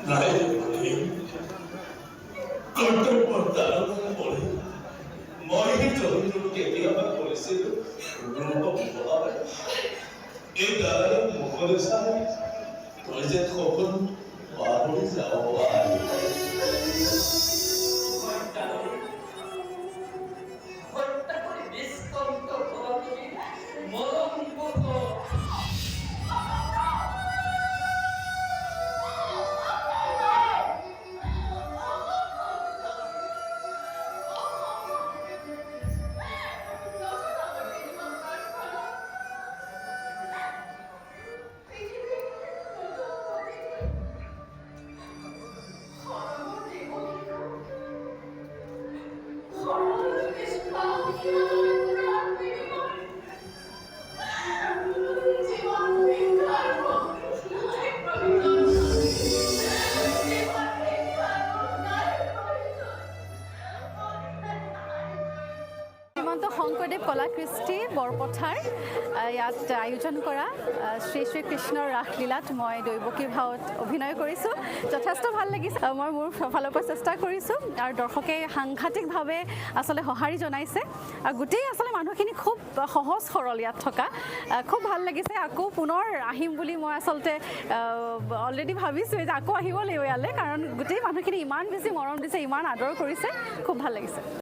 নাই কৰ্তব্যৰ দ্বাৰা পৰে মই জন্তু কেতিয়াবা কৰিছিলোঁ ৰূপ বলাবলৈ এই দ্বাৰাই মুখলৈ চাই তই যে সপোন পাহৰি যাওঁ শংকৰদেৱ কলাকৃষ্টি বৰপথাৰ ইয়াত আয়োজন কৰা শ্ৰী শ্ৰী কৃষ্ণৰ ৰাসলীলাত মই দৈৱকী ভাৱত অভিনয় কৰিছোঁ যথেষ্ট ভাল লাগিছে মই মোৰ ফালৰ পৰা চেষ্টা কৰিছোঁ আৰু দৰ্শকে সাংঘাতিকভাৱে আচলতে সঁহাৰি জনাইছে আৰু গোটেই আচলতে মানুহখিনি খুব সহজ সৰল ইয়াত থকা খুব ভাল লাগিছে আকৌ পুনৰ আহিম বুলি মই আচলতে অলৰেডি ভাবিছোঁ যে আকৌ আহিব লাগিব ইয়ালৈ কাৰণ গোটেই মানুহখিনি ইমান বেছি মৰম দিছে ইমান আদৰ কৰিছে খুব ভাল লাগিছে